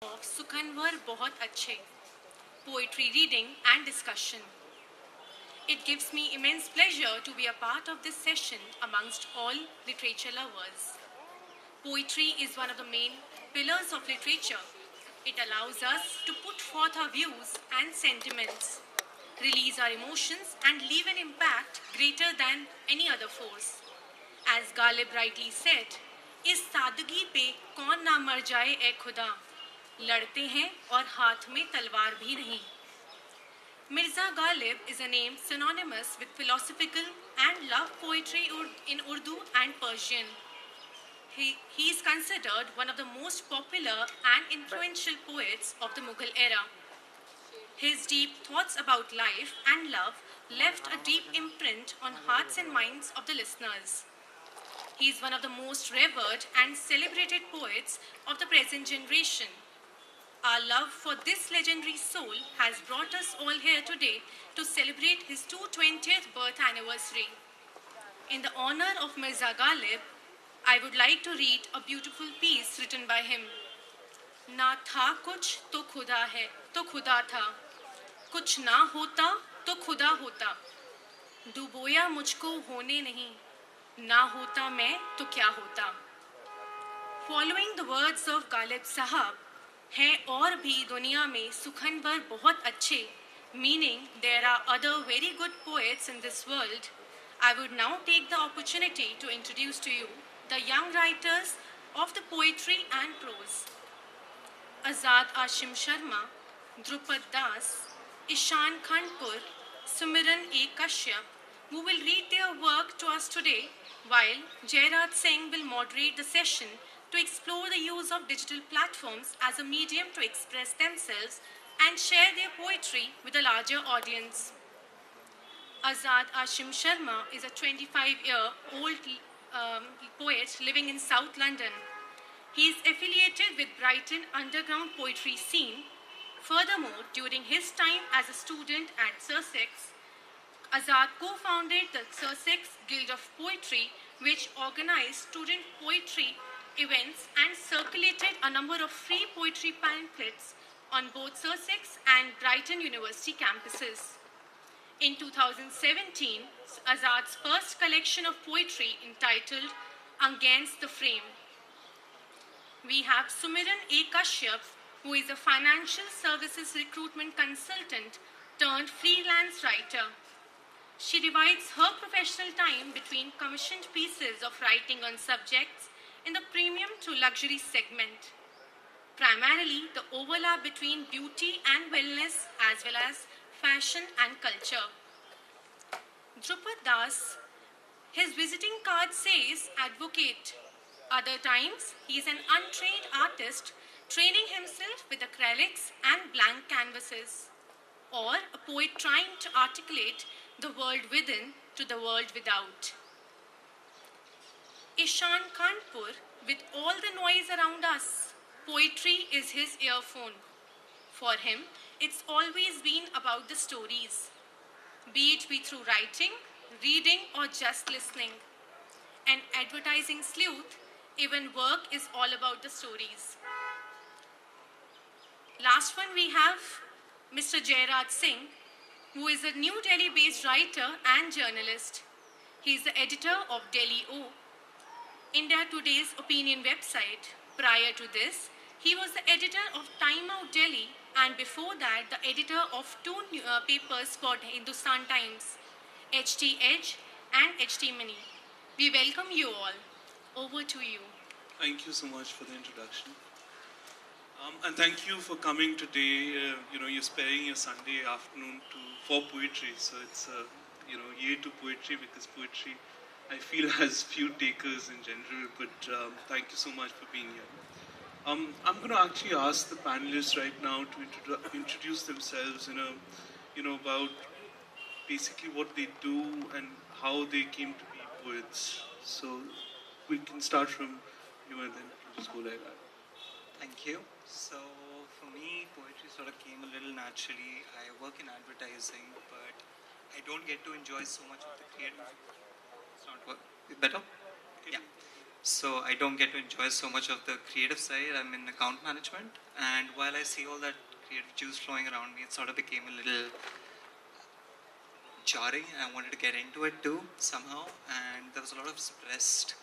of Sukhanwar Bohot Achche, poetry reading and discussion. It gives me immense pleasure to be a part of this session amongst all literature lovers. Poetry is one of the main pillars of literature. It allows us to put forth our views and sentiments, release our emotions, and leave an impact greater than any other force. As Ghalib rightly said, इस सादगी पे कौन ना मर जाए ए खुदा लड़ते हैं और हाथ में तलवार भी नहीं. Mirza Ghalib is a name synonymous with philosophical and love poetry in Urdu and Persian. He is considered one of the most popular and influential poets of the Mughal era. His deep thoughts about life and love left a deep imprint on hearts and minds of the listeners. He is one of the most revered and celebrated poets of the present generation. Our love for this legendary soul has brought us all here today to celebrate his 220th birth anniversary. In the honor of Mirza Ghalib, I would like to read a beautiful piece written by him. ना था कुछ तो खुदा है तो खुदा था, कुछ ना होता तो खुदा होता, डुबोया मुझको होने नहीं, ना होता मैं तो क्या होता. Following the words of Ghalib Sahab, हैं और भी दुनिया में सुखनवर बहुत अच्छे, meaning there are other very good poets in this world, I would now take the opportunity to introduce to you the young writers of the poetry and prose. Azad Sharma, Dhrupad, Ishan Khandpur, Sumiran Kashyap, who will read their work to us today, while Jairaj Singh will moderate the session to explore the use of digital platforms as a medium to express themselves and share their poetry with a larger audience. Azad Sharma is a 25-year-old poet living in South London. He is affiliated with Brighton underground poetry scene. Furthermore, during his time as a student at Sussex, Azad co-founded the Sussex Guild of Poetry, which organized student poetry events and circulated a number of free poetry pamphlets on both Sussex and Brighton University campuses. In 2017, Azad's first collection of poetry entitled Against the Frame. We have Sumiran Kashyap, who is a financial services recruitment consultant turned freelance writer. She divides her professional time between commissioned pieces of writing on subjects in the premium to luxury segment. Primarily, the overlap between beauty and wellness as well as fashion and culture. Dhrupad, his visiting card says advocate. Other times, he is an untrained artist training himself with acrylics and blank canvases, or a poet trying to articulate the world within to the world without. Ishan Khandpur, with all the noise around us, poetry is his earphone. For him, it's always been about the stories, be it be through writing, reading, or just listening. An advertising sleuth, even work is all about the stories. Last one we have Mr. Jairaj Singh, who is a New Delhi-based writer and journalist. He is the editor of Delhi O, India Today's opinion website. Prior to this, he was the editor of Time Out Delhi, and before that, the editor of two papers called Hindustan Times, HT Edge and HT Mini. We welcome you all. Over to you. Thank you so much for the introduction. And thank you for coming today. You're sparing your Sunday afternoon for poetry. So it's, yay to poetry, because poetry, I feel, has few takers in general. But thank you so much for being here. I'm going to actually ask the panelists right now to introduce themselves, about basically what they do and how they came to be poets. So we can start from you and then just go like that. Thank you. So for me, poetry sort of came a little naturally. I work in advertising, but I don't get to enjoy so much of the creative. It's not work. Better? Yeah. So I don't get to enjoy so much of the creative side. I'm in account management, and while I see all that creative juice flowing around me, it sort of became a little jarring. I wanted to get into it too somehow, and there was a lot of suppressed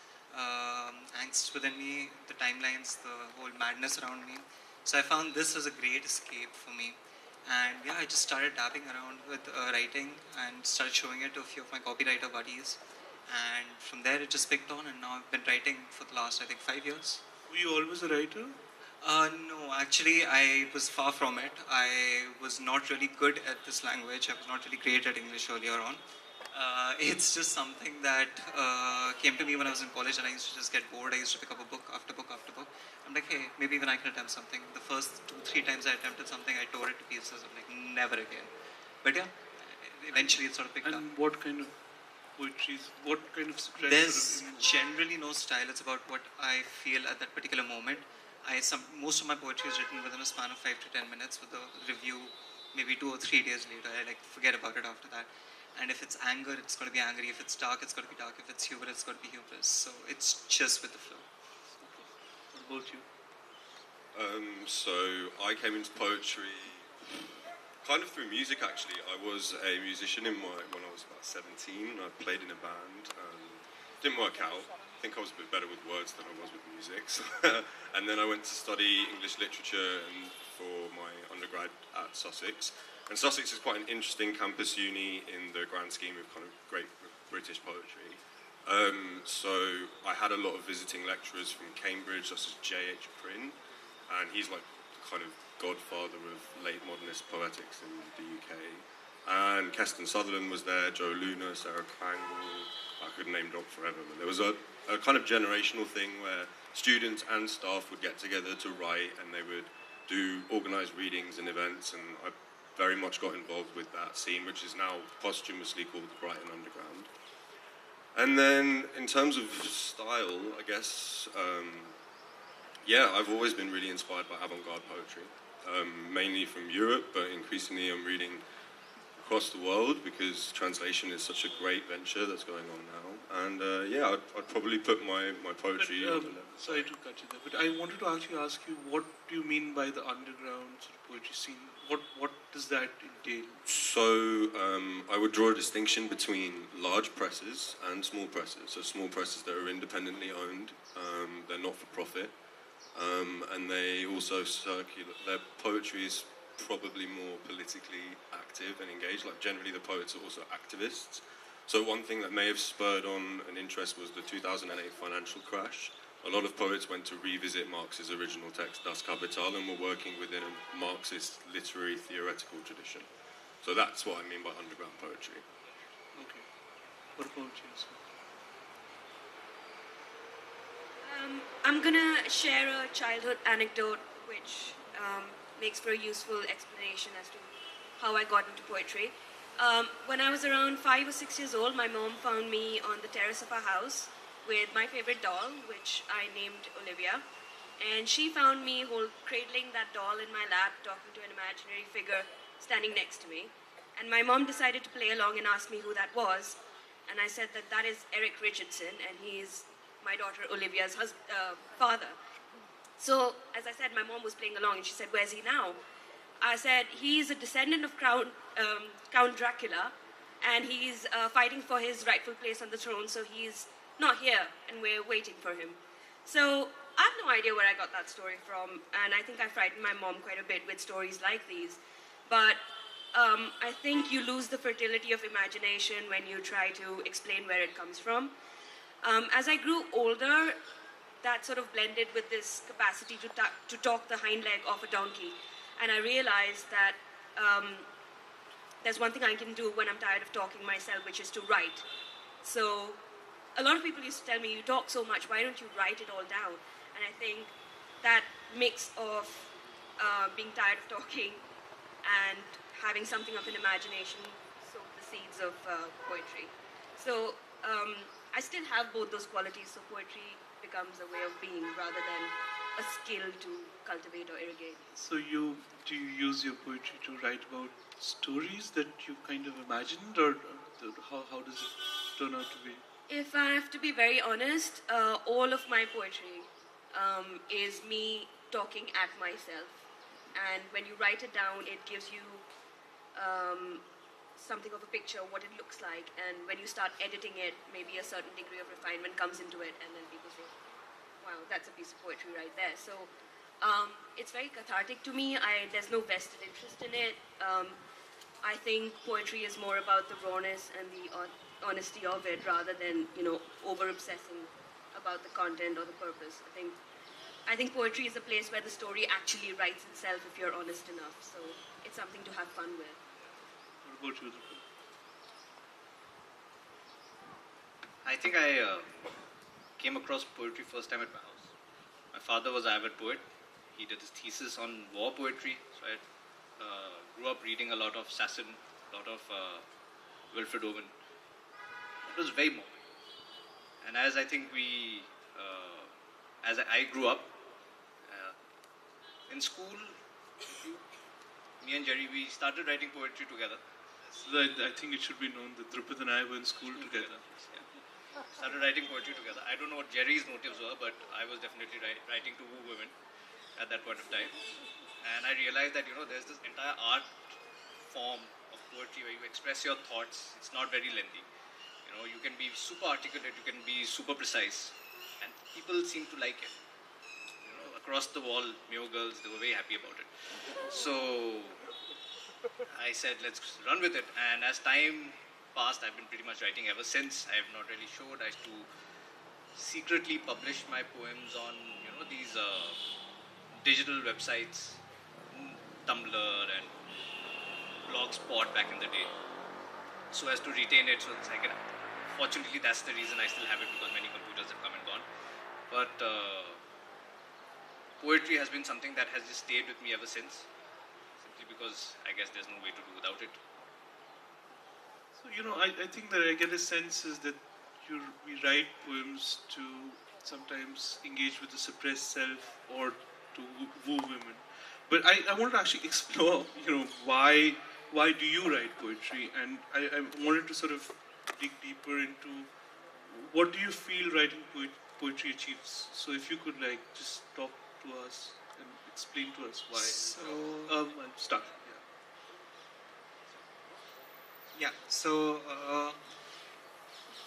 angst within me, the timelines, the whole madness around me. So I found this was a great escape for me. And yeah, I just started dabbing around with writing and started showing it to a few of my copywriter buddies. And from there it just picked on, and now I've been writing for the last, I think, 5 years. Were you always a writer? No, actually, I was far from it. I was not really good at this language. I was not really great at English earlier on. It's just something that came to me when I was in college, and I used to just get bored. I used to pick up a book after book after book. I'm like, hey, maybe even I can attempt something. The first 2-3 times I attempted something, I tore it to pieces. I'm like, never again. But yeah, eventually it sort of picked up. And what kind of poetry? What kind of style? There's generally no style. It's about what I feel at that particular moment. Most of my poetry is written within a span of 5 to 10 minutes, with a review maybe 2 or 3 days later. I forget about it after that. And if it's anger, it's got to be angry. If it's dark, it's got to be dark. If it's humor, it's got to be humorous. So it's just with the flow. What about you? So I came into poetry kind of through music, actually. I was a musician when I was about 17. I played in a band. Didn't work out. I think I was a bit better with words than I was with music. So, and then I went to study English literature for my undergrad at Sussex. And Sussex is quite an interesting campus uni in the grand scheme of kind of great British poetry. So I had a lot of visiting lecturers from Cambridge, such as J.H. Prynne, and he's like kind of godfather of late modernist poetics in the UK. And Keston Sutherland was there, Joe Luna, Sarah Klangle. I could name drop forever, but there was a kind of generational thing where students and staff would get together to write, and they would do organised readings and events, and I very much got involved with that scene, which is now posthumously called the Brighton Underground. And then in terms of style, I guess, I've always been really inspired by avant-garde poetry, mainly from Europe, but increasingly I'm reading across the world because translation is such a great venture that's going on now. And I'd probably put my poetry on the level. Sorry to cut you there, but I wanted to actually ask you, what do you mean by the underground sort of poetry scene? What does that entail? So I would draw a distinction between large presses and small presses. So small presses that are independently owned, they're not for profit, and they also circulate. Their poetry is probably more politically active and engaged. Like generally the poets are also activists. So one thing that may have spurred on an interest was the 2008 financial crash. A lot of poets went to revisit Marx's original text, Das Kapital, and were working within a Marxist literary theoretical tradition. So that's what I mean by underground poetry. Okay. What about you, sir? I'm gonna share a childhood anecdote which makes for a useful explanation as to how I got into poetry. When I was around 5 or 6 years old, my mom found me on the terrace of our house with my favorite doll, which I named Olivia. And she found me cradling that doll in my lap, talking to an imaginary figure standing next to me. And my mom decided to play along and asked me who that was. And I said that is Eric Richardson, and he's my daughter Olivia's father. So, as I said, my mom was playing along, and she said, "Where's he now?" I said, "He's a descendant of Count Dracula, and he's fighting for his rightful place on the throne, so he's not here, and we're waiting for him." So, I have no idea where I got that story from, and I think I frightened my mom quite a bit with stories like these. But I think you lose the fertility of imagination when you try to explain where it comes from. As I grew older, that sort of blended with this capacity to talk the hind leg off a donkey. And I realized that there's one thing I can do when I'm tired of talking myself, which is to write. So a lot of people used to tell me, "You talk so much, why don't you write it all down?" And I think that mix of being tired of talking and having something of an imagination sowed the seeds of poetry. So I still have both those qualities, so poetry becomes a way of being rather than a skill to cultivate or irrigate. So do you use your poetry to write about stories that you kind of imagined, or how does it turn out to be? If I have to be very honest, all of my poetry is me talking at myself. And when you write it down, it gives you something of a picture, what it looks like. And when you start editing it, maybe a certain degree of refinement comes into it, and then people say, wow, that's a piece of poetry right there. So it's very cathartic to me. There's no vested interest in it. I think poetry is more about the rawness and the honesty of it rather than, over obsessing about the content or the purpose. I think poetry is a place where the story actually writes itself if you're honest enough. So it's something to have fun with. What about you, Dhrupad? I think I came across poetry first time at my house. My father was an avid poet. He did his thesis on war poetry, so I grew up reading a lot of Sasson, a lot of Wilfred Owen. It was very moving. And as I think as I grew up, in school, me and Jerry, we started writing poetry together. So I think it should be known that Dhrupad and I were in school together. Yeah. Started writing poetry together. I don't know what Jerry's motives were, but I was definitely writing to woo women at that point of time. And I realized that, there's this entire art form of poetry where you express your thoughts. It's not very lengthy. You can be super articulate, you can be super precise, and people seem to like it. Across the wall, Mio girls, they were very happy about it. So I said, let's run with it. And as time passed, I've been pretty much writing ever since. I have not really showed. I used to secretly publish my poems on, these digital websites, Tumblr and Blogspot back in the day, so as to retain it. So it's like, fortunately, that's the reason I still have it, because many computers have come and gone. But poetry has been something that has just stayed with me ever since, simply because I guess there's no way to do without it. So, I think that I get a sense is that we write poems to sometimes engage with the suppressed self or to woo women. But I want to actually explore, why do you write poetry? And I wanted to sort of dig deeper into what do you feel writing poetry achieves? So if you could just talk to us and explain to us why. So, I'll start. Yeah, so,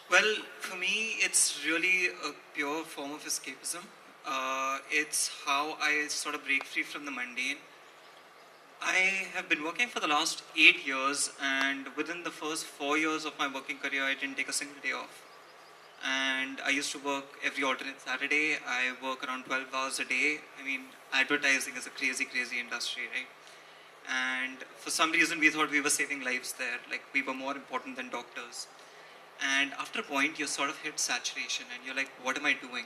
well, for me, it's really a pure form of escapism. It's how I sort of break free from the mundane. I have been working for the last 8 years, and within the first 4 years of my working career, I didn't take a single day off. And I used to work every alternate Saturday. I work around 12 hours a day. I mean, advertising is a crazy, crazy industry, right? And for some reason, we thought we were saving lives there, like we were more important than doctors. And after a point, you sort of hit saturation, and you're like, what am I doing?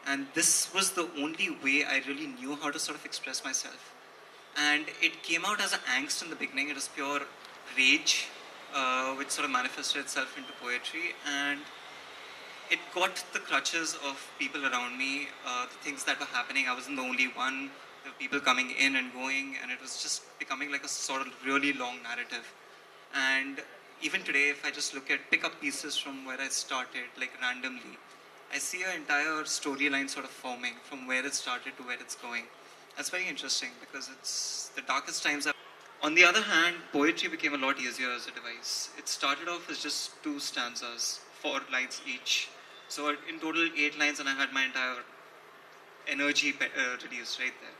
And this was the only way I really knew how to sort of express myself. And it came out as an angst in the beginning. It was pure rage, which sort of manifested itself into poetry. And it got the crutches of people around me, the things that were happening. I wasn't the only one. There were people coming in and going, and it was just becoming like a sort of really long narrative. And even today, if I just pick up pieces from where I started, like randomly, I see an entire storyline sort of forming from where it started to where it's going. That's very interesting because it's the darkest times. On the other hand, poetry became a lot easier as a device. It started off as just 2 stanzas, 4 lines each. So in total, 8 lines, and I had my entire energy reduced right there.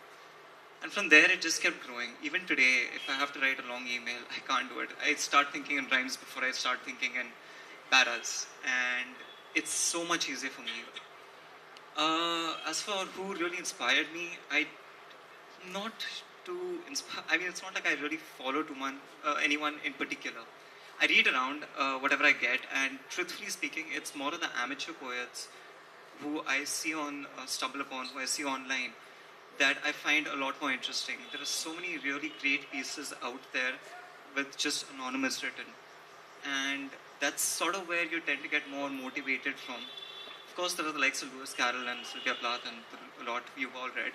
And from there, it just kept growing. Even today, if I have to write a long email, I can't do it. I start thinking in rhymes before I start thinking in paras. And it's so much easier for me. As for who really inspired me, it's not like I really follow anyone in particular. I read around whatever I get, and truthfully speaking, it's more of the amateur poets who I see stumble upon, who I see online, that I find a lot more interesting. There are so many really great pieces out there with just anonymous written. And that's sort of where you tend to get more motivated from. Of course, there are the likes of Lewis Carroll and Sylvia Plath and a lot you've all read.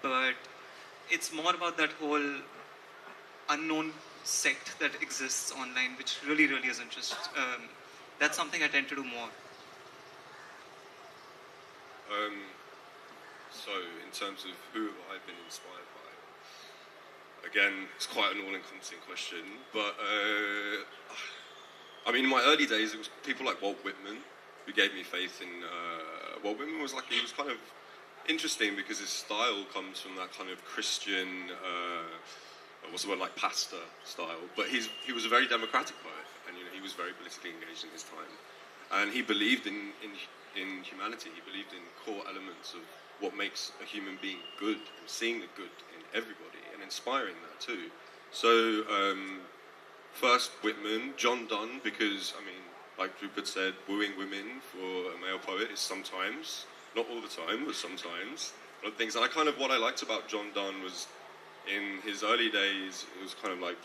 But it's more about that whole unknown sect that exists online, which really, really is interesting. That's something I tend to do more. So, in terms of who have I been inspired by? Again, it's quite an all-encompassing question, but I mean, in my early days, it was people like Walt Whitman who gave me faith in. Walt Whitman was like, he was kind of interesting because his style comes from that kind of Christian, what's the word, like pastor style, but he was a very democratic poet, and he was very politically engaged in his time, and he believed in humanity. He believed in core elements of what makes a human being good, and seeing the good in everybody, and inspiring that too. So, first Whitman, John Donne, because, I mean, like Dhrupad said, wooing women for a male poet is sometimes, not all the time, but sometimes, one of the things. And what I liked about John Donne was, in his early days, it was kind of like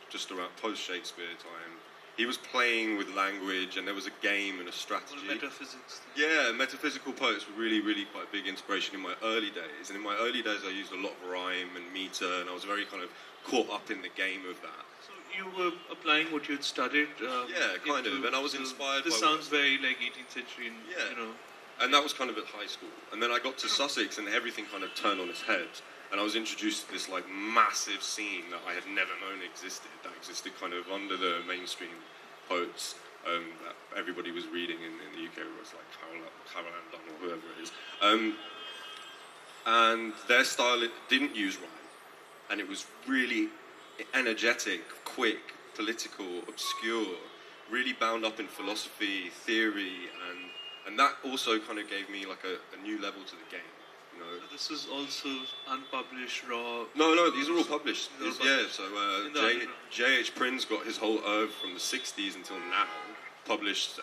just around post-Shakespeare time, he was playing with language, and there was a game and a strategy. Well, metaphysics. Yeah, metaphysical poets were really, really quite a big inspiration in my early days. And in my early days, I used a lot of rhyme and meter, and I was very kind of caught up in the game of that. So you were applying what you had studied? Yeah, kind of. And I was inspired this by... sounds very like 18th century, And that was kind of at high school. And then I got to Sussex, and everything kind of turned on its head. And I was introduced to this like massive scene that I had never known existed, that existed kind of under the mainstream poets that everybody was reading in the UK, where it's like Carol Ann Dunn or whoever it is. And their style, it didn't use rhyme. And it was really energetic, quick, political, obscure, really bound up in philosophy, theory, and that also kind of gave me like a new level to the game. So this is also unpublished, raw... No, these are all published. Published. So J.H. Prince got his whole oeuvre from the 60s until now, published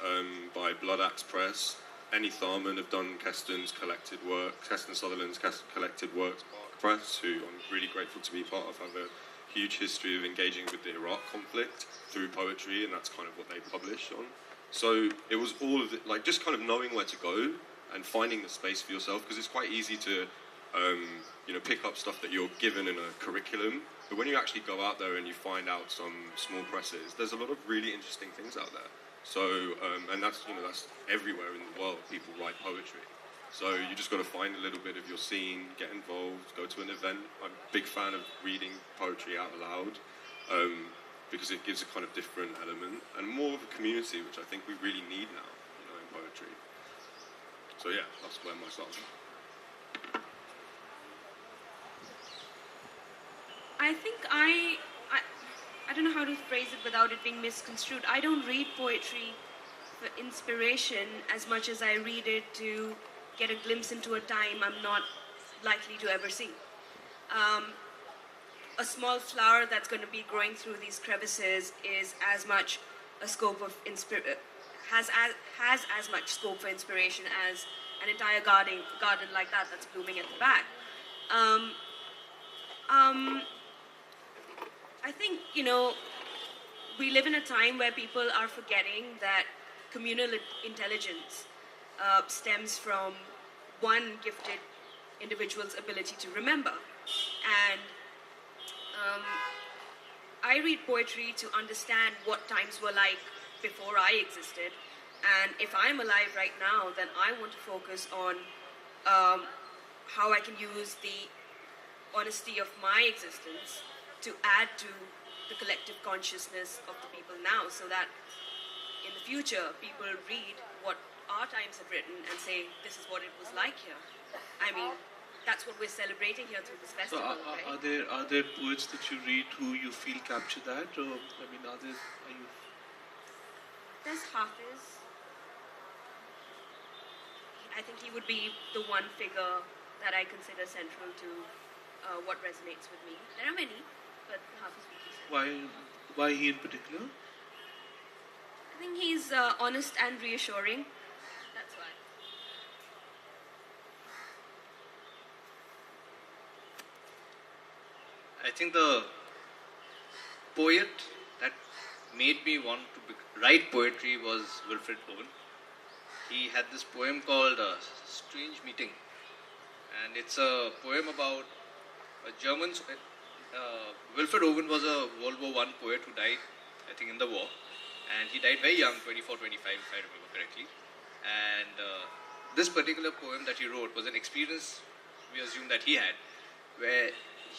by Blood Axe Press. Annie Tharman have done Keston Sutherland's collected works, Bark Press, who I'm really grateful to be part of, have a huge history of engaging with the Iraq conflict through poetry, and that's kind of what they publish on. So it was all of it, like just kind of knowing where to go and finding the space for yourself, because it's quite easy to, pick up stuff that you're given in a curriculum. But when you actually go out there and you find out some small presses, there's a lot of really interesting things out there. So, and that's everywhere in the world, people write poetry. So you just got to find a little bit of your scene, get involved, go to an event. I'm a big fan of reading poetry out loud, because it gives a kind of different element and more of a community, which I think we really need now, in poetry. So yeah, that's where my start. I think I don't know how to phrase it without it being misconstrued. I don't read poetry for inspiration as much as I read it to get a glimpse into a time I'm not likely to ever see. A small flower that's going to be growing through these crevices is as much a scope of has as much scope for inspiration as an entire garden like that's blooming at the back. I think, we live in a time where people are forgetting that communal intelligence stems from one gifted individual's ability to remember. And I read poetry to understand what times were like before I existed. And if I'm alive right now, then I want to focus on how I can use the honesty of my existence to add to the collective consciousness of the people now, so that in the future people read what our times have written and say, this is what it was like here. I mean, that's what we're celebrating here through this So festival, right? are there poets that you read who you feel capture that, or are you? There's Hafiz. I think he would be the one figure that I consider central to what resonates with me. There are many, but Hafiz would be central. Why he in particular? I think he's honest and reassuring. That's why. I think the poet that made me want to write poetry was Wilfred Owen. He had this poem called Strange Meeting, and it's a poem about a German... Wilfred Owen was a World War I poet who died, I think, in the war, and he died very young, 24, 25 if I remember correctly. And this particular poem that he wrote was an experience we assume that he had, where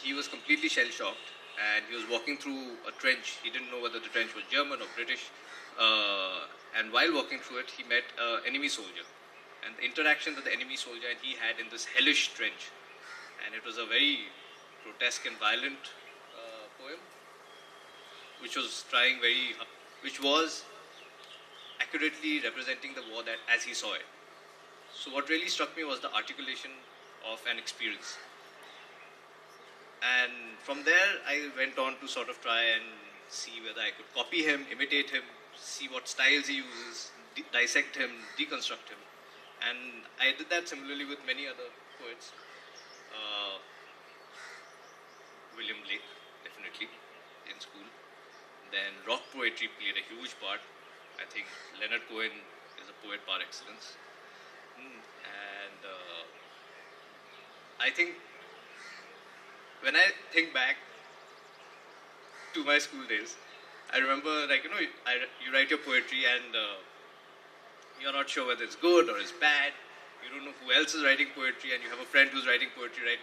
he was completely shell-shocked and he was walking through a trench. He didn't know whether the trench was German or British. And while walking through it, he met an enemy soldier. And the interaction that the enemy soldier and he had in this hellish trench. And it was a very grotesque and violent poem, which was accurately representing the war that as he saw it. So what really struck me was the articulation of an experience. And from there, I went on to sort of try and see whether I could copy him, imitate him, see what styles he uses, dissect him, deconstruct him. And I did that similarly with many other poets. William Blake, definitely, in school. Then rock poetry played a huge part. I think Leonard Cohen is a poet par excellence. And I think when I think back to my school days, I remember, like, you write your poetry and you're not sure whether it's good or it's bad. You don't know who else is writing poetry, and you have a friend who's writing poetry right,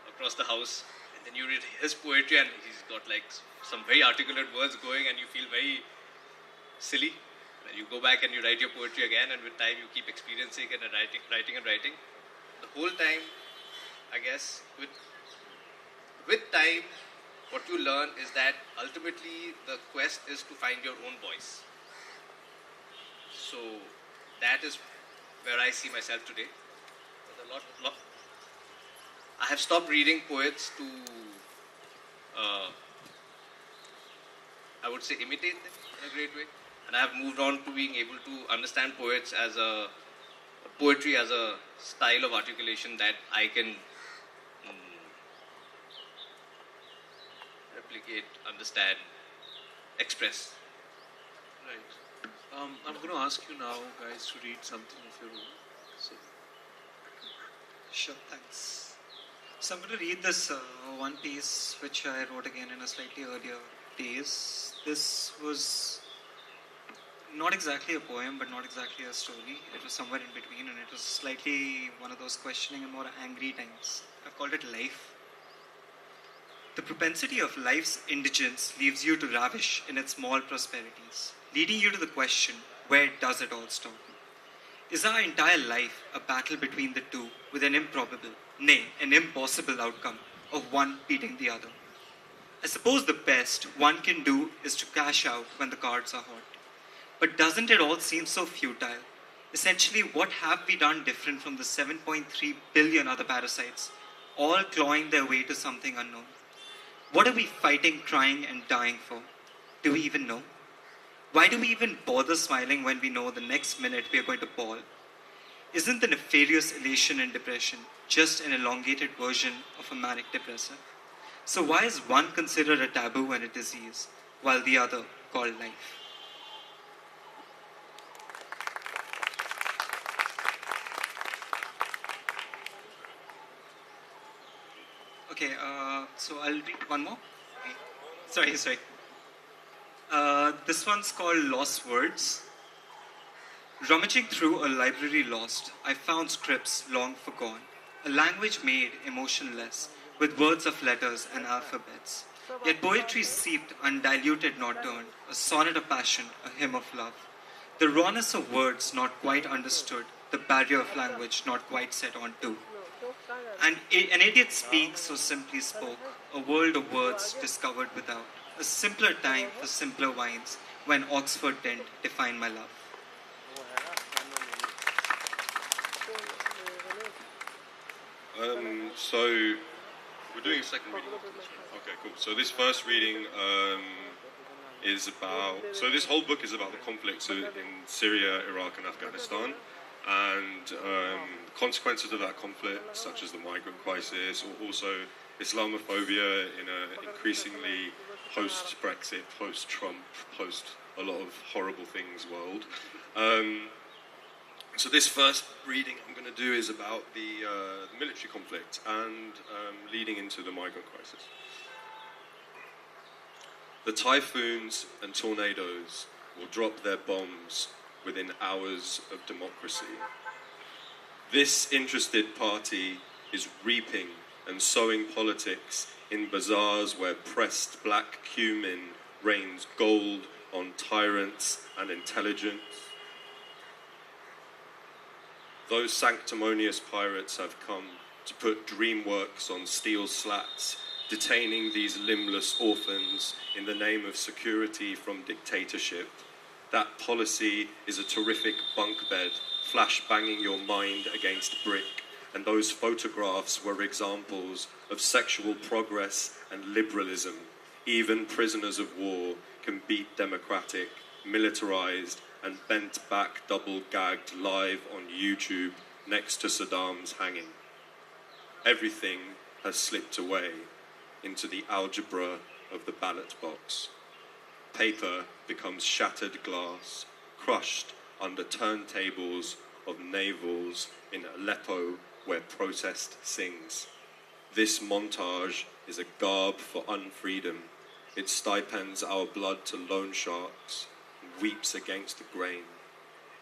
across the house. And then you read his poetry and he's got like some very articulate words going, and you feel very silly. And you go back and you write your poetry again, and with time you keep experiencing and writing. The whole time, I guess, with time, what you learn is that ultimately the quest is to find your own voice. So that is where I see myself today. There's a lot. I have stopped reading poets to, I would say, imitate them in a great way. And I have moved on to being able to understand poets as poetry as a style of articulation that I can replicate, understand, express. Right. I'm going to ask you now, guys, to read something of your own. So. Sure, thanks. So I'm going to read this one piece which I wrote again in a slightly earlier days. This was not exactly a poem, but not exactly a story. It was somewhere in between, and it was slightly one of those questioning and more angry times. I've called it Life. The propensity of life's indigence leaves you to ravish in its small prosperities, leading you to the question, where does it all stop? Is our entire life a battle between the two with an improbable, nay, an impossible outcome of one beating the other? I suppose the best one can do is to cash out when the cards are hot. But doesn't it all seem so futile? Essentially, what have we done different from the 7.3 billion other parasites, all clawing their way to something unknown? What are we fighting, crying, and dying for? Do we even know? Why do we even bother smiling when we know the next minute we are going to bawl? Isn't the nefarious elation in depression just an elongated version of a manic depressor? So why is one considered a taboo and a disease, while the other called life? Okay, so I'll read one more. Sorry. This one's called Lost Words. Rummaging through a library lost, I found scripts long forgone, a language made emotionless, with words of letters and alphabets. Yet poetry seeped undiluted, not turned, a sonnet of passion, a hymn of love. The rawness of words not quite understood, the barrier of language not quite set on to. And an idiot speaks so simply spoke, a world of words discovered without. A simpler time for simpler wines, when Oxford didn't define my love. So we're doing a second reading. Okay, cool. So this first reading is about. So this whole book is about the conflicts in Syria, Iraq, and Afghanistan, and consequences of that conflict, such as the migrant crisis, or also Islamophobia in an increasingly post-Brexit, post-Trump, post a lot of horrible things world. So this first reading I'm going to do is about the military conflict and leading into the migrant crisis. The typhoons and tornadoes will drop their bombs within hours of democracy. This interested party is reaping and sowing politics in bazaars where pressed black cumin rains gold on tyrants and intelligence. Those sanctimonious pirates have come to put dreamworks on steel slats, detaining these limbless orphans in the name of security from dictatorship. That policy is a terrific bunk bed, flash banging your mind against brick, and those photographs were examples of sexual progress and liberalism. Even prisoners of war can beat democratic, militarized, and bent back double-gagged live on YouTube next to Saddam's hanging. Everything has slipped away into the algebra of the ballot box. Paper becomes shattered glass, crushed under turntables of navels in Aleppo where protest sings. This montage is a garb for unfreedom. It stipends our blood to loan sharks and weeps against the grain.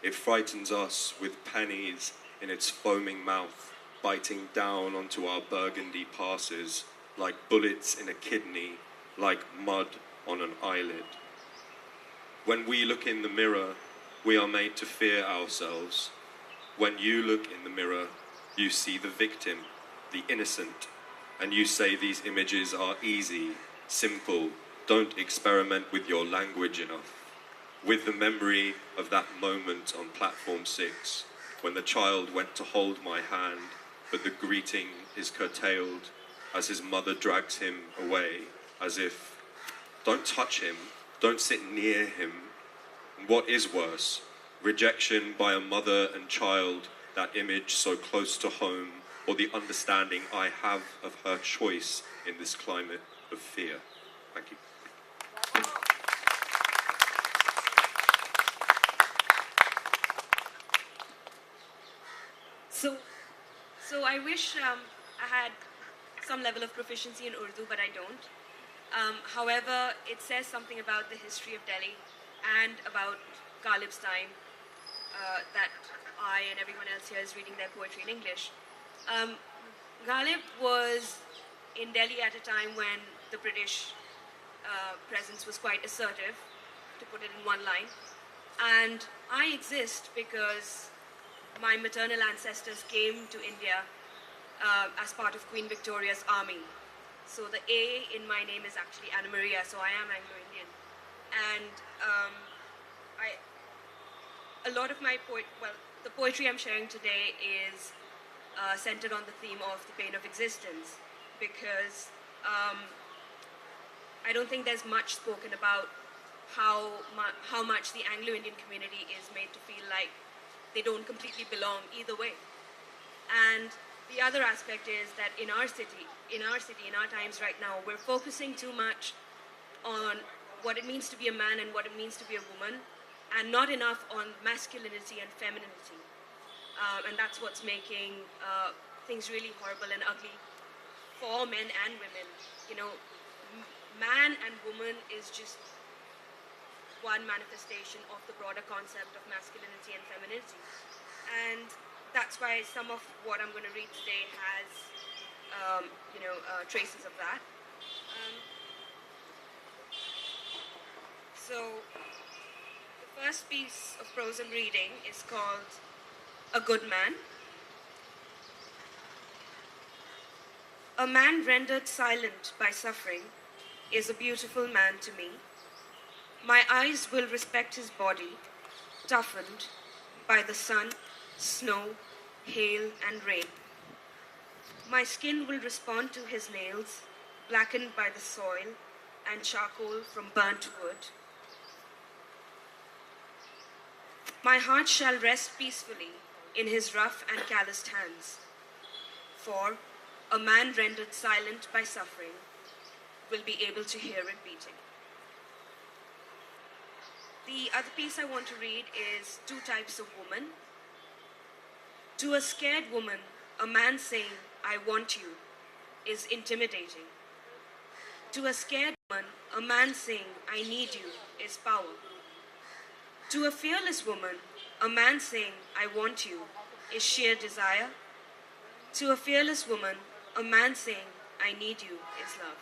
It frightens us with pennies in its foaming mouth, biting down onto our burgundy passes like bullets in a kidney, like mud on an eyelid. When we look in the mirror, we are made to fear ourselves. When you look in the mirror, you see the victim, the innocent, and you say these images are easy, simple, don't experiment with your language enough. With the memory of that moment on platform 6, when the child went to hold my hand, but the greeting is curtailed as his mother drags him away, as if, don't touch him, don't sit near him. And what is worse, rejection by a mother and child, that image so close to home, or the understanding I have of her choice in this climate of fear. Thank you. So I wish I had some level of proficiency in Urdu, but I don't. However, it says something about the history of Delhi and about Ghalib's time that I and everyone else here is reading their poetry in English. Ghalib was in Delhi at a time when the British presence was quite assertive, to put it in one line. And I exist because my maternal ancestors came to India as part of Queen Victoria's army. So the A in my name is actually Anna Maria, so I am Anglo-Indian. And a lot of my the poetry I'm sharing today is centered on the theme of the pain of existence, because I don't think there's much spoken about how much the Anglo-Indian community is made to feel like they don't completely belong either way. And the other aspect is that in our times right now, we're focusing too much on what it means to be a man and what it means to be a woman, and not enough on masculinity and femininity. And that's what's making things really horrible and ugly for men and women. You know, man and woman is just one manifestation of the broader concept of masculinity and femininity. And that's why some of what I'm going to read today has, traces of that. So the first piece of prose I'm reading is called A Good Man. A man rendered silent by suffering is a beautiful man to me. My eyes will respect his body, toughened by the sun, snow, hail, and rain. My skin will respond to his nails, blackened by the soil and charcoal from burnt wood. My heart shall rest peacefully in his rough and calloused hands, for a man rendered silent by suffering will be able to hear it beating. The other piece I want to read is Two Types of Woman. To a scared woman, a man saying, I want you, is intimidating. To a scared woman, a man saying, I need you, is power. To a fearless woman, a man saying, I want you, is sheer desire. To a fearless woman, a man saying, I need you, is love.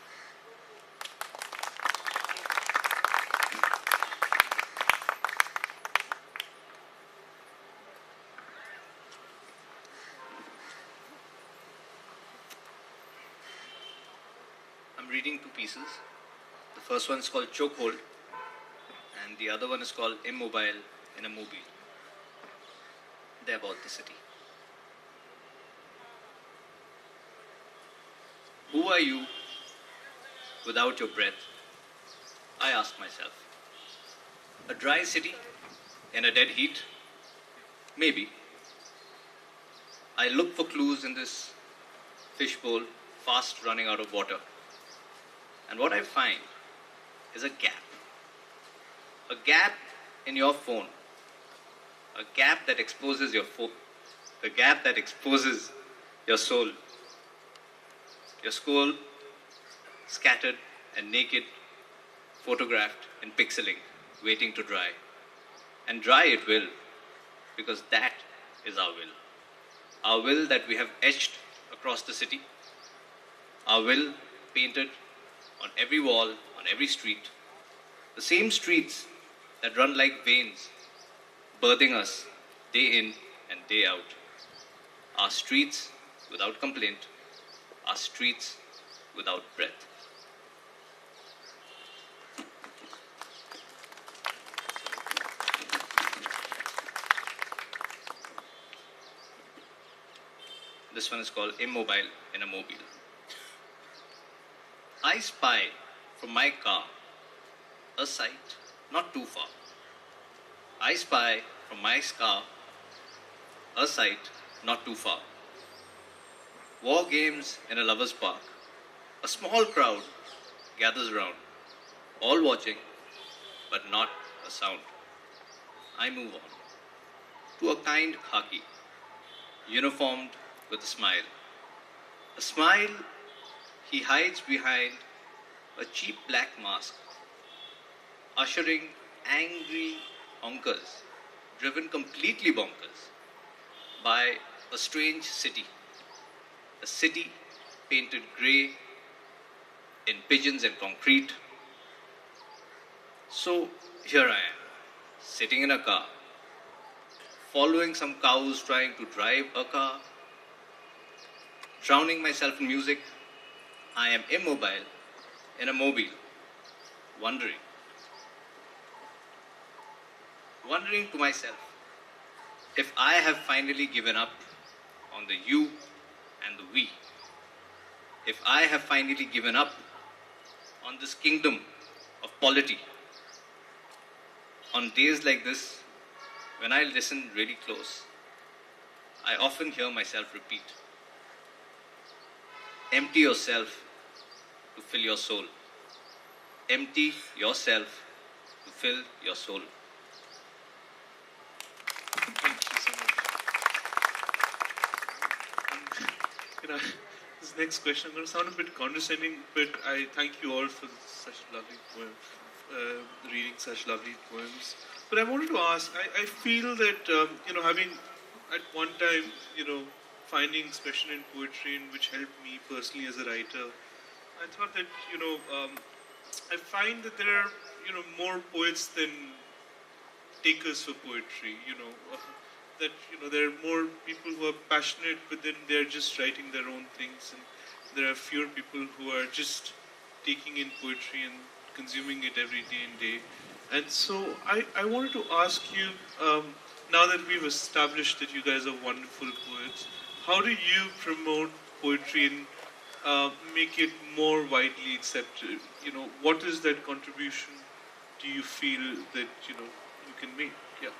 I'm reading two pieces. The first one is called Chokehold, and the other one is called Immobile in a Mobile. They're about the city. Who are you without your breath? I ask myself. A dry city in a dead heat? Maybe. I look for clues in this fishbowl fast running out of water. And what I find is a gap. A gap in your phone. A gap that exposes your phone. A gap that exposes your soul. Your soul scattered and naked, photographed in pixeling, waiting to dry. And dry it will, because that is our will. Our will that we have etched across the city. Our will painted on every wall, on every street. The same streets that run like veins, birthing us day in and day out. Our streets without complaint. Our streets without breath. This one is called Immobile in a Mobile. I spy from my car a sight not too far. I spy from my car a sight not too far. War games in a lover's park. A small crowd gathers around, all watching, but not a sound. I move on to a kind khaki, uniformed with a smile. A smile he hides behind a cheap black mask, ushering angry honkers, driven completely bonkers by a strange city. A city painted grey in pigeons and concrete. So here I am, sitting in a car, following some cows trying to drive a car, drowning myself in music. I am immobile in a mobile, wondering to myself if I have finally given up on the you and the we. If I have finally given up on this kingdom of polity. On days like this, when I listen really close, I often hear myself repeat, empty yourself to fill your soul. Empty yourself to fill your soul. Thank you so much. And, this next question, I'm going to sound a bit condescending, but I thank you all for such lovely poems, reading such lovely poems. But I wanted to ask, I feel that, having at one time, finding expression in poetry, which helped me personally as a writer, I thought that, I find that there are, more poets than takers for poetry, that, there are more people who are passionate, but then they're just writing their own things, and there are fewer people who are just taking in poetry and consuming it every day and day. And so I wanted to ask you, now that we've established that you guys are wonderful poets, how do you promote poetry and make it more widely accepted? What is that contribution do you feel that, you can make? Yeah.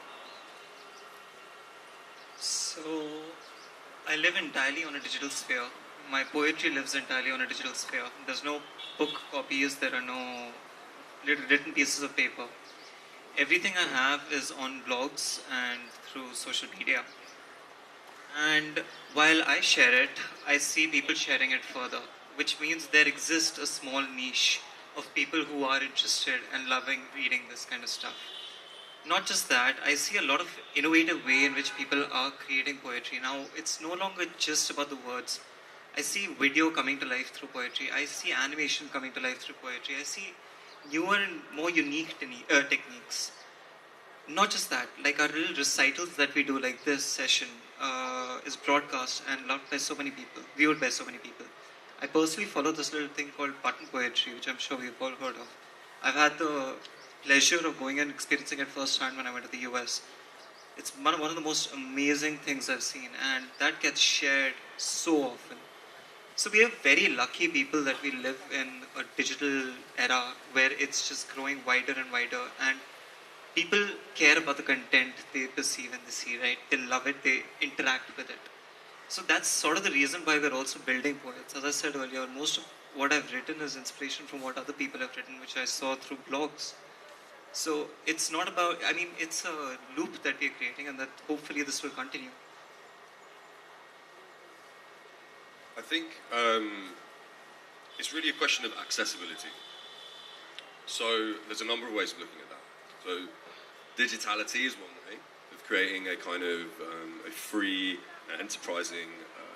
So, I live entirely on a digital sphere. My poetry lives entirely on a digital sphere. There's no book copies, there are no written pieces of paper. Everything I have is on blogs and through social media. And while I share it, I see people sharing it further, which means there exists a small niche of people who are interested and loving reading this kind of stuff. not just that, I see a lot of innovative way in which people are creating poetry. Now, it's no longer just about the words. I see video coming to life through poetry. I see animation coming to life through poetry. I see newer and more unique techniques. Not just that, like our little recitals that we do, like this session, is broadcast and loved by so many people, viewed by so many people. I personally follow this little thing called button poetry, which I'm sure we've all heard of. I've had the pleasure of going and experiencing it firsthand when I went to the US. It's one of the most amazing things I've seen, and that gets shared so often. So we are very lucky people that we live in a digital era where it's just growing wider and wider, and people care about the content they perceive and they see, right? They love it, they interact with it. So that's sort of the reason why we're also building poets. As I said earlier, most of what I've written is inspiration from what other people have written, which I saw through blogs. So it's not about, I mean, it's a loop that we're creating, and that hopefully this will continue. I think it's really a question of accessibility. So there's a number of ways of looking at that. So digitality is one way of creating a kind of a free, enterprising,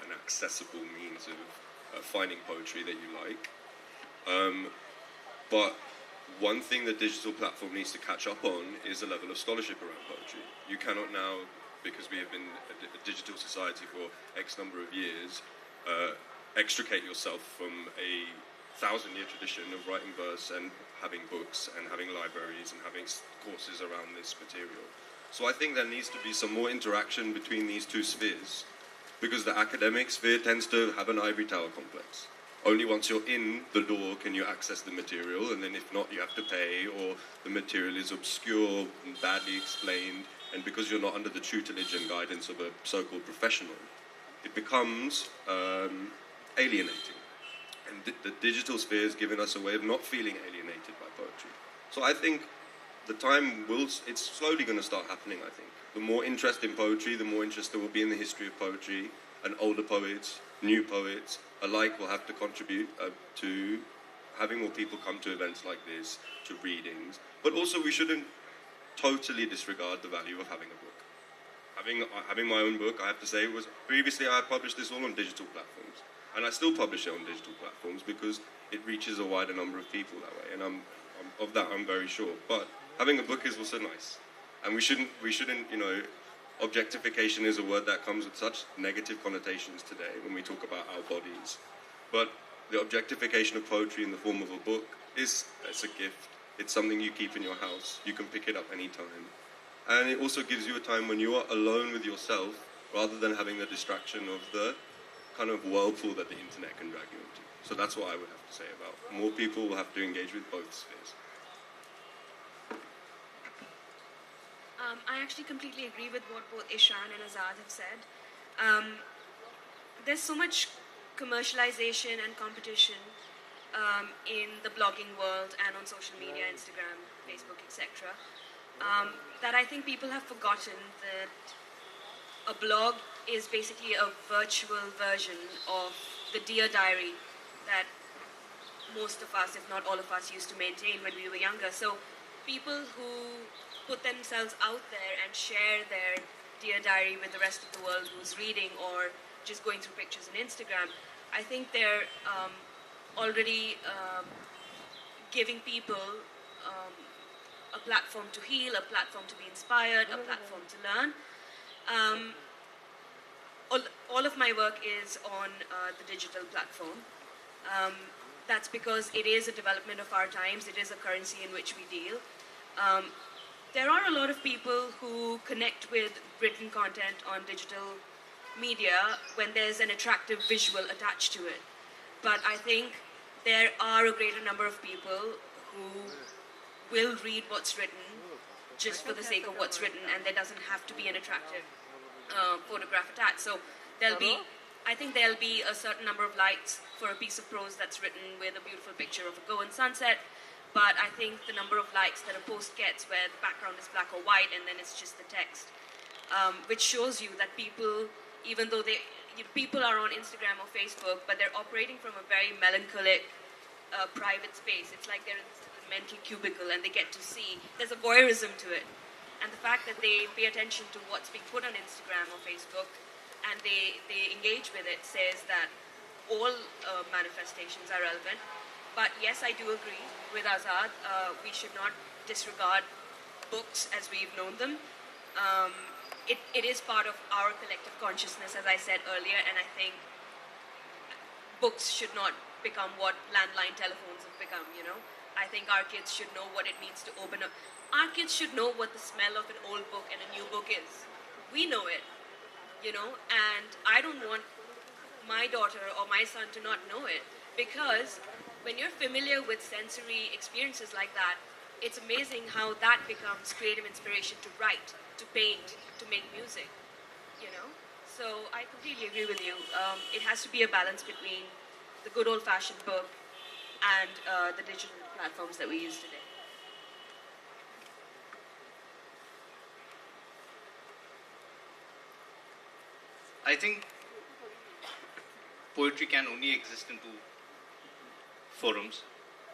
and accessible means of finding poetry that you like. But one thing that digital platform needs to catch up on is the level of scholarship around poetry. You cannot now, because we have been a digital society for X number of years, extricate yourself from a 1,000-year tradition of writing verse and having books and having libraries and having courses around this material. So I think there needs to be some more interaction between these two spheres, because the academic sphere tends to have an ivory tower complex. Only once you're in the door can you access the material, and then if not, you have to pay, or the material is obscure and badly explained, and because you're not under the tutelage and guidance of a so-called professional, it becomes alienating. And the digital sphere has given us a way of not feeling alienated by poetry. So I think the time it's slowly going to start happening, I think. The more interest in poetry, the more interest there will be in the history of poetry, and older poets, new poets, alike will have to contribute to having more people come to events like this, to readings. But also we shouldn't totally disregard the value of having a book. Having my own book, I have to say, was previously I published this all on digital platforms. And I still publish it on digital platforms because it reaches a wider number of people that way. And of that I'm very sure. But having a book is also nice. And we shouldn't, objectification is a word that comes with such negative connotations today when we talk about our bodies. But the objectification of poetry in the form of a book it's a gift. It's something you keep in your house. You can pick it up anytime. And it also gives you a time when you are alone with yourself rather than having the distraction of the kind of whirlpool that the internet can drag you into. So that's what I would have to say about more people will have to engage with both spheres. I actually completely agree with what both Ishan and Azad have said. There's so much commercialization and competition in the blogging world and on social media, Instagram, Facebook, etc., that I think people have forgotten that a blog is basically a virtual version of the Dear Diary that most of us, if not all of us, used to maintain when we were younger. So people who put themselves out there and share their Dear Diary with the rest of the world who's reading or just going through pictures on Instagram, I think they're already giving people a platform to heal, a platform to be inspired, a platform to learn. All of my work is on the digital platform. That's because it is a development of our times. It is a currency in which we deal. There are a lot of people who connect with written content on digital media when there's an attractive visual attached to it. But I think there are a greater number of people who will read what's written just for the sake of what's written, and there doesn't have to be an attractive photograph attached. So I think there'll be a certain number of likes for a piece of prose that's written with a beautiful picture of a Goan sunset. But I think the number of likes that a post gets where the background is black or white and then it's just the text, which shows you that people, even though people are on Instagram or Facebook, but they're operating from a very melancholic, private space. It's like they're in a mental cubicle and they get to see. There's a voyeurism to it. And the fact that they pay attention to what's being put on Instagram or Facebook and they engage with it says that all manifestations are relevant. But yes, I do agree with Azad. We should not disregard books as we've known them. It is part of our collective consciousness, as I said earlier, and I think books should not become what landline telephones have become, you know. I think our kids should know what it means to open up. Our kids should know what the smell of an old book and a new book is. We know it, you know, and I don't want my daughter or my son to not know it, because when you're familiar with sensory experiences like that, it's amazing how that becomes creative inspiration to write, to paint, to make music, you know. So I completely agree with you. It has to be a balance between the good old-fashioned book and the digital platforms that we use today. I think poetry can only exist in two forums,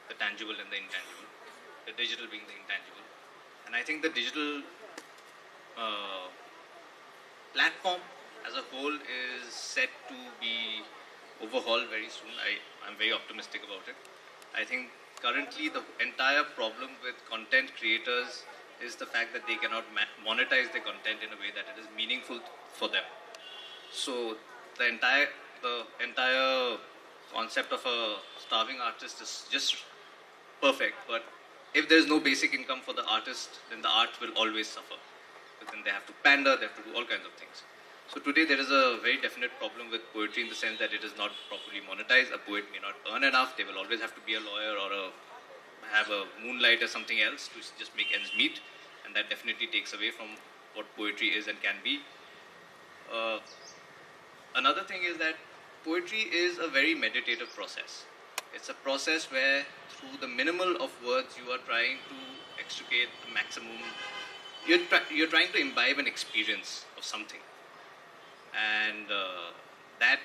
the tangible and the intangible, the digital being the intangible. And I think the digital platform as a whole is set to be overhauled very soon. I'm very optimistic about it. I think currently the entire problem with content creators is the fact that they cannot monetize their content in a way that it is meaningful for them. So the entire concept of a starving artist is just perfect, but if there is no basic income for the artist, then the art will always suffer. But then they have to pander, they have to do all kinds of things. So today there is a very definite problem with poetry in the sense that it is not properly monetized. A poet may not earn enough. They will always have to be a lawyer or have a moonlight or something else to just make ends meet, and that definitely takes away from what poetry is and can be. Another thing is that poetry is a very meditative process. It's a process where through the minimal of words you are trying to extricate the maximum. You're trying to imbibe an experience of something. And that,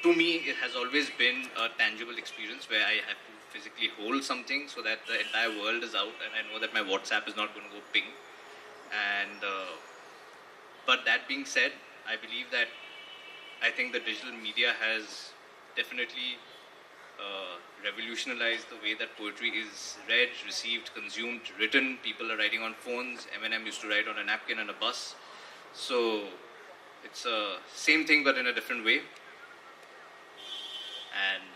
to me, it has always been a tangible experience where I have to physically hold something so that the entire world is out and I know that my WhatsApp is not going to go ping. And but that being said, I believe that I think the digital media has definitely revolutionized the way that poetry is read, received, consumed, written. People are writing on phones. Eminem used to write on a napkin and a bus. So it's the same thing but in a different way. And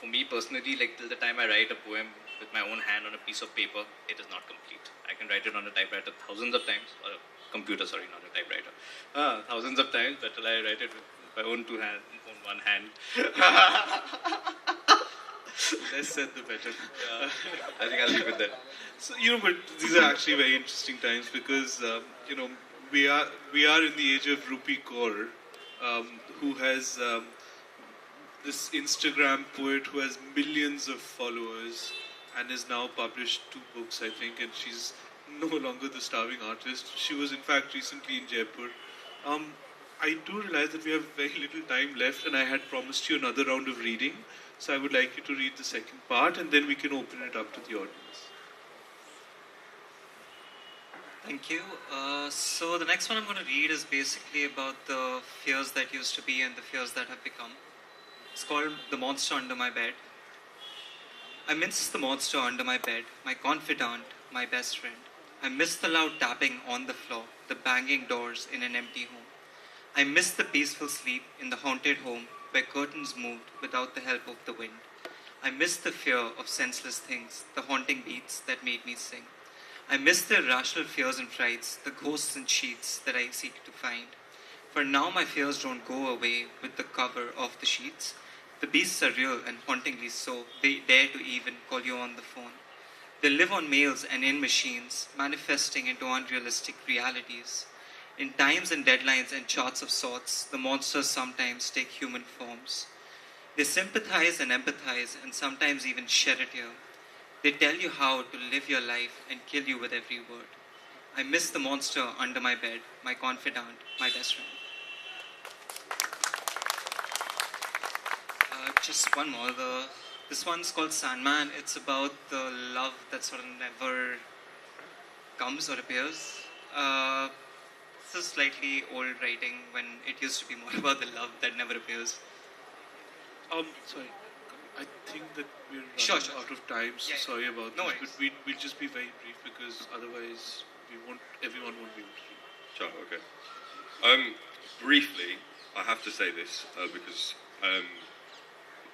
for me personally, like till the time I write a poem with my own hand on a piece of paper, it is not complete. I can write it on a typewriter thousands of times, or a computer, sorry, not a typewriter, thousands of times, but till I write it with my own one hand. Less said the better. I think I'll leave it there. So, but these are actually very interesting times because, we are in the age of Rupi Kaur, who has this Instagram poet who has millions of followers and has now published 2 books, I think, and she's no longer the starving artist. She was, in fact, recently in Jaipur. I do realize that we have very little time left, and I had promised you another round of reading. So I would like you to read the second part, and then we can open it up to the audience. Thank you. So the next one I'm going to read is basically about the fears that used to be and the fears that have become. It's called The Monster Under My Bed. I miss the monster under my bed, my confidant, my best friend. I miss the loud tapping on the floor, the banging doors in an empty home. I miss the peaceful sleep in the haunted home where curtains moved without the help of the wind. I miss the fear of senseless things, the haunting beats that made me sing. I miss the irrational fears and frights, the ghosts and sheets that I seek to find. For now my fears don't go away with the cover of the sheets. The beasts are real and hauntingly so. They dare to even call you on the phone. They live on mails and in machines, manifesting into unrealistic realities. In times and deadlines and charts of sorts, the monsters sometimes take human forms. They sympathize and empathize and sometimes even shed a tear. They tell you how to live your life and kill you with every word. I miss the monster under my bed, my confidant, my best friend. Just one more. This one's called Sandman. It's about the love that sort of never comes or appears. This is slightly old writing when it used to be more about the love that never appears. Sorry. I think that we're running Sure. out of time, so Yeah. sorry about No this. worries. But we'll just be very brief because otherwise everyone won't be able to read. Sure, okay. Briefly, I have to say this because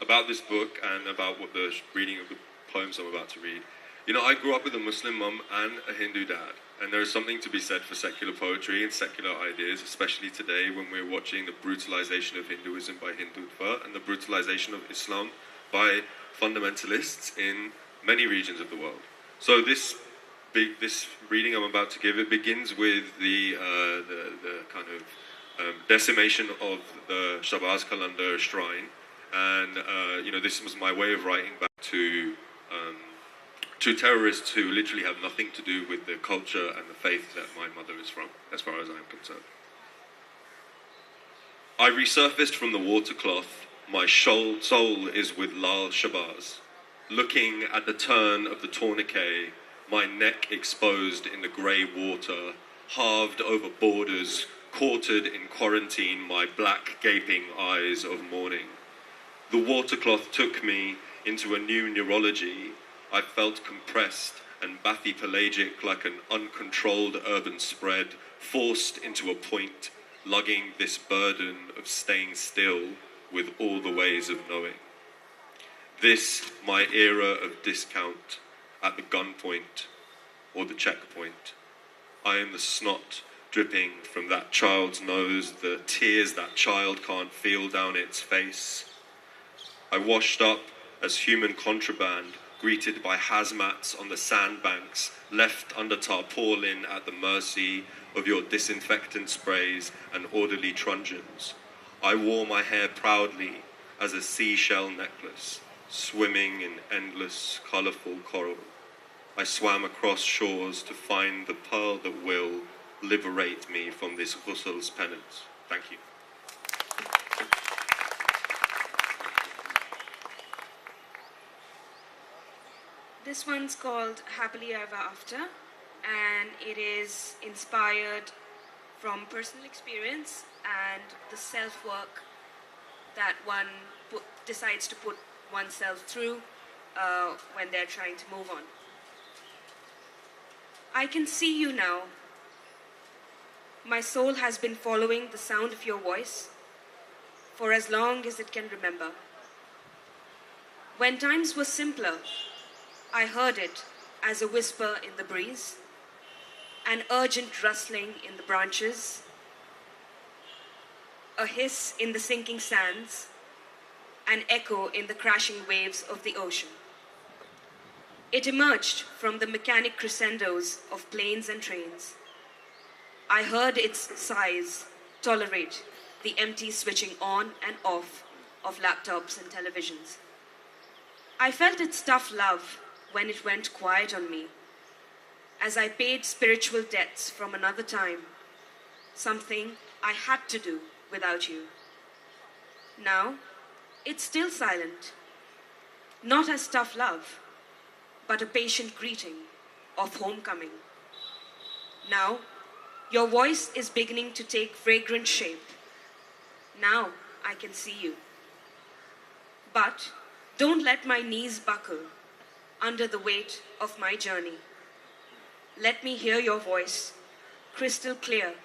about this book and about what the reading of the poems I'm about to read. You know, I grew up with a Muslim mum and a Hindu dad, and there is something to be said for secular poetry and secular ideas, especially today when we're watching the brutalization of Hinduism by Hindutva and the brutalization of Islam by fundamentalists in many regions of the world. So this reading I'm about to give, it begins with the kind of decimation of the Shabbos calendar shrine, and you know, this was my way of writing back to terrorists who literally have nothing to do with the culture and the faith that my mother is from, as far as I'm concerned. I resurfaced from the watercloth, my soul is with Lal Shabazz. Looking at the turn of the tourniquet, my neck exposed in the grey water, halved over borders, quartered in quarantine, my black gaping eyes of mourning. The watercloth took me into a new neurology. I felt compressed and bathypelagic like an uncontrolled urban spread, forced into a point, lugging this burden of staying still with all the ways of knowing. This, my era of discount at the gunpoint or the checkpoint. I am the snot dripping from that child's nose, the tears that child can't feel down its face. I washed up as human contraband, greeted by hazmats on the sandbanks, left under tarpaulin at the mercy of your disinfectant sprays and orderly truncheons. I wore my hair proudly as a seashell necklace, swimming in endless, colourful coral. I swam across shores to find the pearl that will liberate me from this Ghussl's penance. Thank you. This one's called Happily Ever After, and it is inspired from personal experience and the self-work that one decides to put oneself through when they're trying to move on. I can see you now. My soul has been following the sound of your voice for as long as it can remember. When times were simpler, I heard it as a whisper in the breeze, an urgent rustling in the branches, a hiss in the sinking sands, an echo in the crashing waves of the ocean. It emerged from the mechanic crescendos of planes and trains. I heard its sighs tolerate the empty switching on and off of laptops and televisions. I felt its tough love when it went quiet on me, as I paid spiritual debts from another time, something I had to do without you. Now, it's still silent, not as tough love, but a patient greeting of homecoming. Now, your voice is beginning to take fragrant shape. Now I can see you. But don't let my knees buckle under the weight of my journey. Let me hear your voice, crystal clear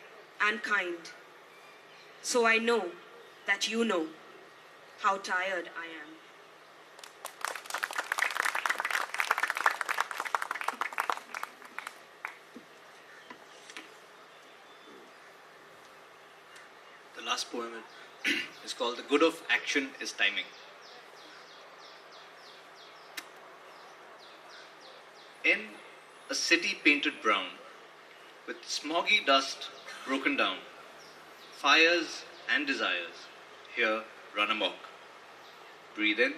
and kind, so I know that you know how tired I am. The last poem is called The Good of Action is Timing. In a city painted brown, with smoggy dust broken down, fires and desires here run amok. Breathe in,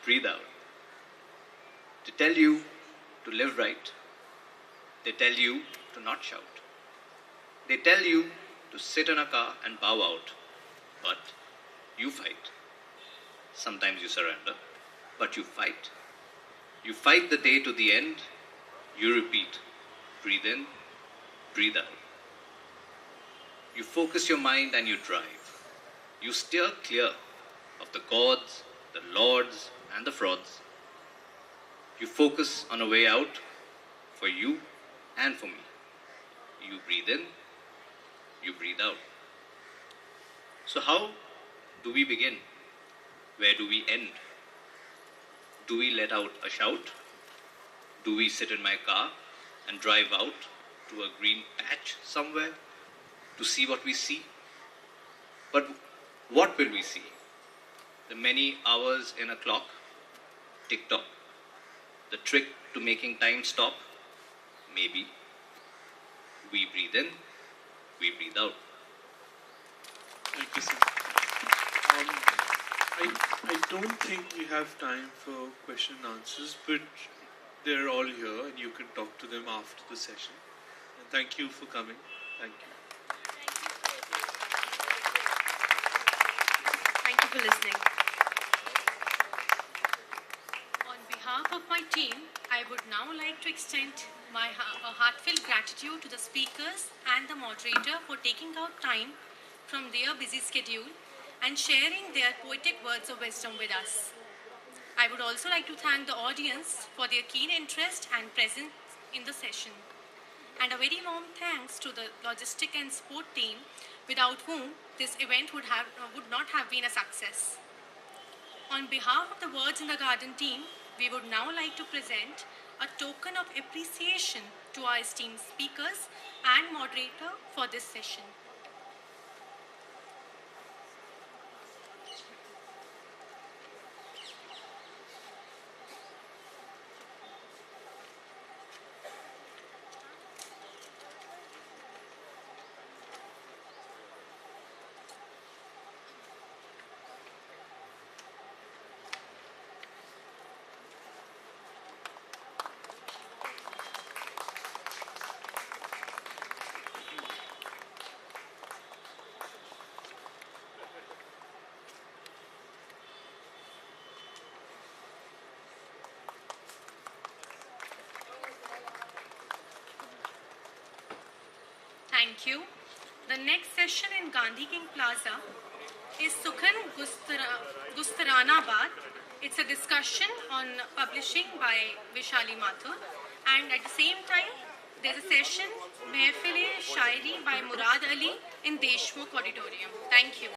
breathe out. They tell you to live right. They tell you to not shout. They tell you to sit in a car and bow out. But you fight. Sometimes you surrender, but you fight. You fight the day to the end. You repeat. breathe in, breathe out. You focus your mind and you drive. You steer clear of the gods, the lords, and the frauds. You focus on a way out for you and for me. You breathe in, you breathe out. So how do we begin? Where do we end? Do we let out a shout? Do we sit in my car and drive out to a green patch somewhere to see what we see? But what will we see? The many hours in a clock? Tick-tock. The trick to making time stop? Maybe. We breathe in, we breathe out. Thank you, sir. I don't think we have time for question and answers, but they're all here and you can talk to them after the session. And thank you for coming. Thank you. Thank you for listening. On behalf of my team, I would now like to extend my heartfelt gratitude to the speakers and the moderator for taking out time from their busy schedule and sharing their poetic words of wisdom with us. I would also like to thank the audience for their keen interest and presence in the session. And a very warm thanks to the logistic and support team, without whom this event would not have been a success. On behalf of the Words in the Garden team, we would now like to present a token of appreciation to our esteemed speakers and moderator for this session. Thank you. The next session in Gandhi King Plaza is Sukhan Gustaranabad. It's a discussion on publishing by Vishali Mathur. And at the same time, there's a session, Mehfil-e Shairi by Murad Ali in Deshmukh Auditorium. Thank you.